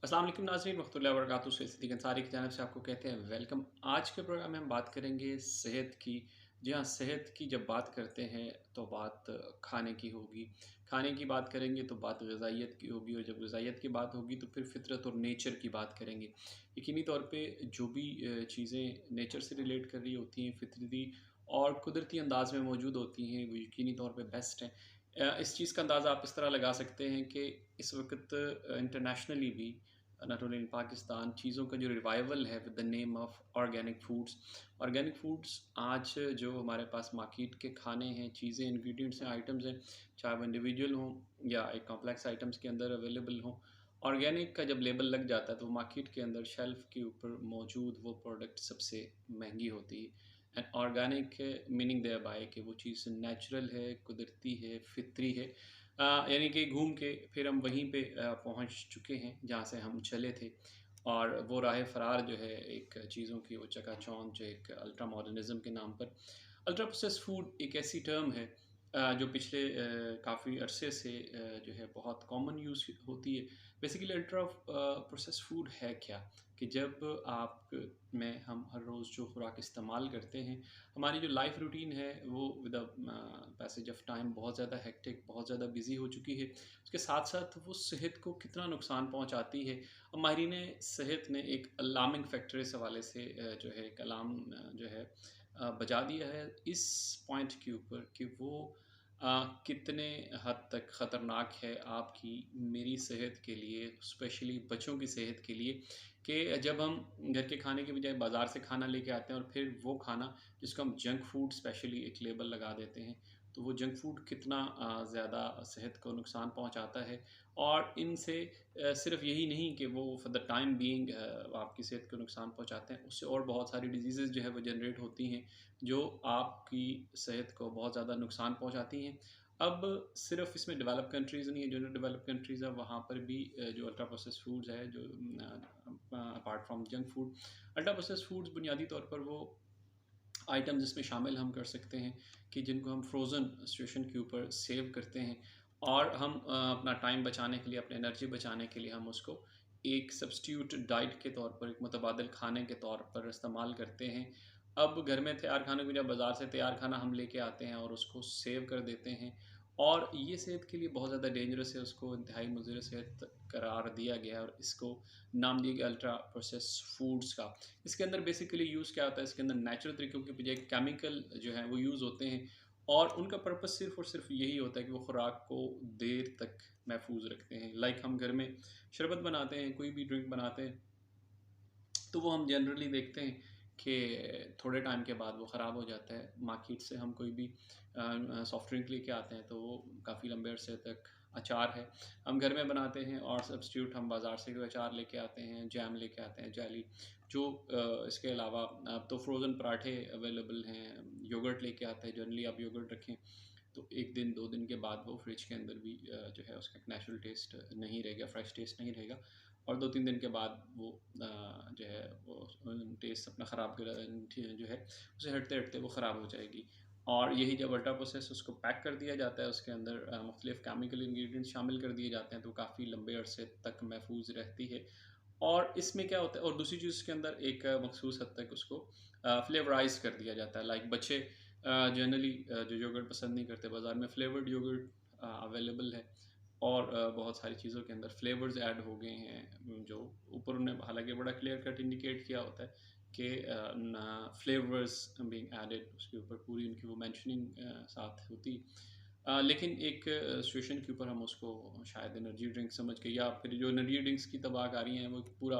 अस्सलाम वालेकुम नाज़रीन वरहमतुल्लाहि वबरकातुहू से सिद्दीक अंसारी की जानिब से आपको कहते हैं वेलकम। आज के प्रोग्राम में हम बात करेंगे सेहत की। जी हाँ, सेहत की जब बात करते हैं तो बात खाने की होगी। खाने की बात करेंगे तो बात ग़िज़ाइयत की होगी और जब ग़िज़ाइयत की बात होगी तो फिर फ़ितरत और नेचर की बात करेंगे। यकीनी तौर पे जो भी चीज़ें नेचर से रिलेट कर रही होती हैं, फ़ितरती और कुदरती अंदाज़ में मौजूद होती हैं, वो यकीनी तौर पे बेस्ट हैं। इस चीज़ का अंदाज़ा आप इस तरह लगा सकते हैं कि इस वक़्त इंटरनेशनली भी नॉट ओनली इन पाकिस्तान चीज़ों का जो रिवाइवल है with the name of organic foods. Organic foods आज जो हमारे पास मार्केट के खाने हैं, चीज़ें, इंग्रेडिएंट्स हैं, आइटम्स हैं, चाहे वो इंडिविजुअल हों या एक कॉम्प्लेक्स आइटम्स के अंदर अवेलेबल हों, ऑर्गेनिक का जब लेबल लग जाता है तो मार्केट के अंदर शेल्फ़ के ऊपर मौजूद वो प्रोडक्ट सबसे महंगी होती है। And organic meaning thereby कि वो चीज़ नेचुरल है, कुदरती है, फितरी है। यानी कि घूम के फिर हम वहीं पे पहुँच चुके हैं जहाँ से हम चले थे। और वो राह फ़रार जो है एक चीज़ों की वो चकाचौंध जो एक अल्ट्रा मॉडर्निज़्म के नाम पर। अल्ट्रा प्रोसेस्ड फूड एक ऐसी टर्म है जो पिछले काफ़ी अरसे से जो है बहुत कॉमन यूज़ होती है। बेसिकली अल्ट्रा प्रोसेस्ड फूड है क्या? कि जब आप में हम हर रोज़ जो खुराक इस्तेमाल करते हैं, हमारी जो लाइफ रूटीन है वो विद पैसेज ऑफ टाइम बहुत ज़्यादा हेक्टिक, बहुत ज़्यादा बिज़ी हो चुकी है। उसके साथ-साथ वो सेहत को कितना नुकसान पहुँचाती है। माहिरीन सेहत ने एक अलार्मिंग फैक्टर इस हवाले से जो है एक अलार्म जो है बजा दिया है इस पॉइंट के ऊपर कि वो कितने हद तक ख़तरनाक है आपकी, मेरी सेहत के लिए, स्पेशली बच्चों की सेहत के लिए, कि जब हम घर के खाने के बजाय बाज़ार से खाना लेके आते हैं और फिर वो खाना जिसको हम जंक फूड स्पेशली एक लेबल लगा देते हैं, तो वो जंक फूड कितना ज़्यादा सेहत को नुकसान पहुँचाता है। और इनसे सिर्फ़ यही नहीं कि वो फ़ॉर द टाइम बीइंग आपकी सेहत को नुकसान पहुँचाते हैं, उससे और बहुत सारी डिज़ीज़ेज़ जो है वो जनरेट होती हैं, जो आपकी सेहत को बहुत ज़्यादा नुकसान पहुँचाती हैं। अब सिर्फ़ इसमें डेवलप कंट्रीज़ नहीं है, जो डेवलप कंट्रीज़ है वहाँ पर भी जो अल्ट्रा प्रोसेस्ड फूड्स है जो apart from junk food, ultra processed foods बुनियादी तौर पर वो आइटम जिसमें शामिल हम कर सकते हैं कि जिनको हम फ्रोज़न सिचुएशन के ऊपर सेव करते हैं और हम अपना टाइम बचाने के लिए, अपनी एनर्जी बचाने के लिए हम उसको एक सब्स्टिट्यूट डाइट के तौर पर, एक मुतबादिल खाने के तौर पर इस्तेमाल करते हैं। अब घर में तैयार खाने की बजाय बाज़ार से तैयार खाना हम लेके आते हैं और उसको सेव कर देते हैं और ये सेहत के लिए बहुत ज़्यादा डेंजरस है, उसको इंतहाई मुज़िर सेहत करार दिया गया है और इसको नाम दिया गया अल्ट्रा प्रोसेस्ड फूड्स का। इसके अंदर बेसिकली यूज़ क्या होता है, इसके अंदर नेचुरल तरीकों के बजाय केमिकल जो हैं वो यूज़ होते हैं और उनका पर्पस सिर्फ़ और सिर्फ़ यही होता है कि वो खुराक को देर तक महफूज़ रखते हैं। लाइक हम घर में शरबत बनाते हैं, कोई भी ड्रिंक बनाते हैं, तो वो हम जनरली देखते हैं कि थोड़े टाइम के बाद वो ख़राब हो जाता है। मार्केट से हम कोई भी सॉफ्ट ड्रिंक लेके आते हैं तो वो काफ़ी लंबे अरसे तक अचार है, हम घर में बनाते हैं और सब्स्टिट्यूट हम बाज़ार से कोई अचार लेके आते हैं, जैम लेके आते हैं, जेली जो इसके अलावा अब तो फ्रोज़न पराठे अवेलेबल हैं, योगर्ट लेके आते हैं, जनरली आप योगर्ट रखें तो 1 दिन 2 दिन के बाद वो फ्रिज के अंदर भी जो है उसका एक नेचुरल टेस्ट नहीं रहेगा, फ्रेश टेस्ट नहीं रहेगा और 2-3 दिन के बाद वो जो है वो टेस्ट अपना ख़राब कर जो है उसे हटते-हटते वो ख़राब हो जाएगी। और यही जब अल्ट्रा प्रोसेस उसको पैक कर दिया जाता है, उसके अंदर मुख्तलिफ़ केमिकल इंग्रीडिएंट्स शामिल कर दिए जाते हैं, तो काफ़ी लंबे अरसे तक महफूज़ रहती है। और इसमें क्या होता है और दूसरी चीज़ इसके अंदर एक मखसूस हद तक उसको फ्लेवराइज़ कर दिया जाता है। लाइक बच्चे जनरली जो योगर्ट पसंद नहीं करते, बाज़ार में फ्लेवर्ड योगर्ट अवेलेबल है और बहुत सारी चीज़ों के अंदर फ्लेवर्स ऐड हो गए हैं, जो ऊपर उन्होंने हालाँकि बड़ा क्लियर कट इंडिकेट किया होता है कि फ्लेवर्स बीइंग एडेड, उसके ऊपर पूरी उनकी वो मेंशनिंग साथ होती। लेकिन एक सिचुएशन के ऊपर हम उसको शायद एनर्जी ड्रिंक समझ के या फिर जो एनर्जी ड्रिंक्स की तबाहकारी हैं वो एक पूरा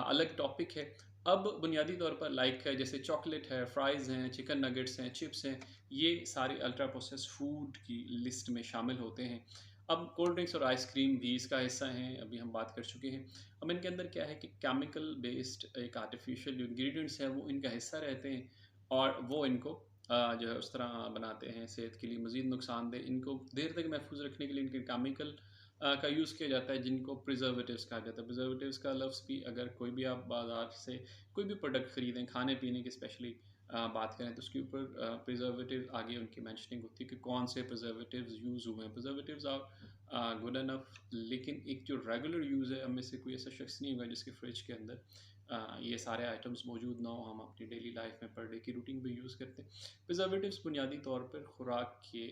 अलग टॉपिक है। अब बुनियादी तौर पर लाइक जैसे चॉकलेट है, फ्राइज़ हैं, चिकन नगेट्स हैं, चिप्स हैं, ये सारे अल्ट्रा प्रोसेस्ड फूड की लिस्ट में शामिल होते हैं। अब कोल्ड ड्रिंक्स और आइसक्रीम भी इसका हिस्सा हैं, अभी हम बात कर चुके हैं। अब इनके अंदर क्या है कि केमिकल बेस्ड एक आर्टिफ़िशियल जो इंग्रीडिएंट्स हैं वो इनका हिस्सा रहते हैं और वो इनको जो है उस तरह बनाते हैं सेहत के लिए मज़ीद नुकसानदेह। इनको देर तक महफूज़ रखने के लिए इनके केमिकल का यूज़ किया जाता है जिनको प्रिज़र्वेटिव्स कहा जाता है। प्रिज़र्वेटिव्स का लफ्ज़ भी अगर कोई भी आप बाज़ार से कोई भी प्रोडक्ट खरीदें, खाने-पीने की स्पेशली बात करें तो उसके ऊपर प्रिज़र्वेटिव आगे उनकी मेंशनिंग होती है कि कौन से प्रिज़र्वेटिव्स यूज़ हुए हैं। Preservatives are good enough. लेकिन एक जो रेगुलर यूज़ है, हम में से कोई ऐसा शख्स नहीं होगा जिसके फ्रिज के अंदर ये सारे आइटम्स मौजूद ना हो। हम अपनी डेली लाइफ में पर डे की रूटीन पे यूज़ करते हैं। प्रिजर्वेटिव्स बुनियादी तौर पर खुराक के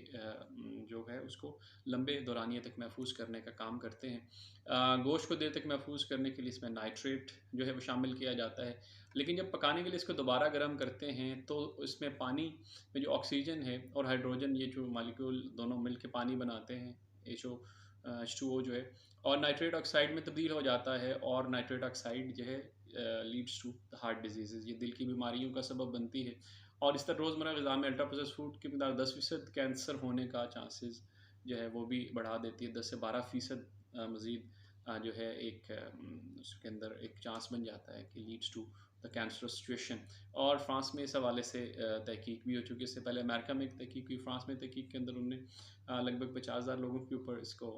जो है उसको लंबे दौरानिए तक महफूज करने का काम करते हैं। गोश्त को देर तक महफूज करने के लिए इसमें नाइट्रेट जो है वो शामिल किया जाता है। लेकिन जब पकाने के लिए इसको दोबारा गर्म करते हैं तो इसमें पानी में जो ऑक्सीजन है और हाइड्रोजन, ये जो मालिक्यूल दोनों मिलकर पानी बनाते हैं, एच ओ H2O जो है, और नाइट्रेट ऑक्साइड में तब्दील हो जाता है। और नाइट्रेट ऑक्साइड जो है लीड्स टू हार्ट डिजीज़, ये दिल की बीमारियों का सबब बनती है। और इस तरह रोज़मर्रा ग़िज़ा में अल्ट्रा प्रोसेस्ड फूड की मकदार 10% कैंसर होने का चांसेस जो है वो भी बढ़ा देती है। 10 से 12% मज़ीद जो है एक उसके अंदर एक चांस बन जाता है कि leads to the cancer situation. और फ्रांस में इस हवाले से तहकीक भी हो चुकी है। इससे पहले अमेरिका में एक तहकीक हुई, फ्रांस में तहकीक के अंदर उन्होंने लगभग 50,000 लोगों के ऊपर इसको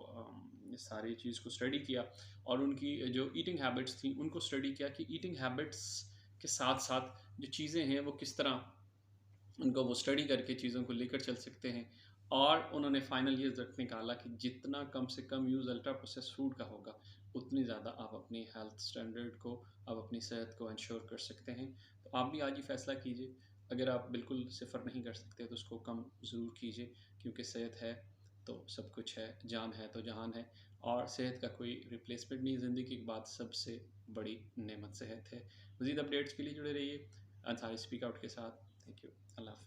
इस सारी चीज़ को स्टडी किया। और उनकी जो ईटिंग हैबिट्स थी उनको स्टडी किया कि ईटिंग हैबिट्स के साथ साथ जो चीज़ें हैं वो किस तरह उनको वो स्टडी करके चीज़ों को लेकर चल सकते हैं। और उन्होंने फाइनल ये तक निकाला कि जितना कम से कम यूज़ अल्ट्रा प्रोसेस फूड का होगा, उतनी ज़्यादा आप अपनी हेल्थ स्टैंडर्ड को, आप अपनी सेहत को इंश्योर कर सकते हैं। तो आप भी आज ही फैसला कीजिए। अगर आप बिल्कुल सिफ़र नहीं कर सकते तो उसको कम ज़रूर कीजिए, क्योंकि सेहत है तो सब कुछ है, जान है तो जहान है। और सेहत का कोई रिप्लेसमेंट नहीं, ज़िंदगी की बात सबसे बड़ी नेमत सेहत है। मज़ीद अपडेट्स के लिए जुड़े रहिए अंसारी स्पीक आउट के साथ। Thank you. अल्लाह हाफ़िज़।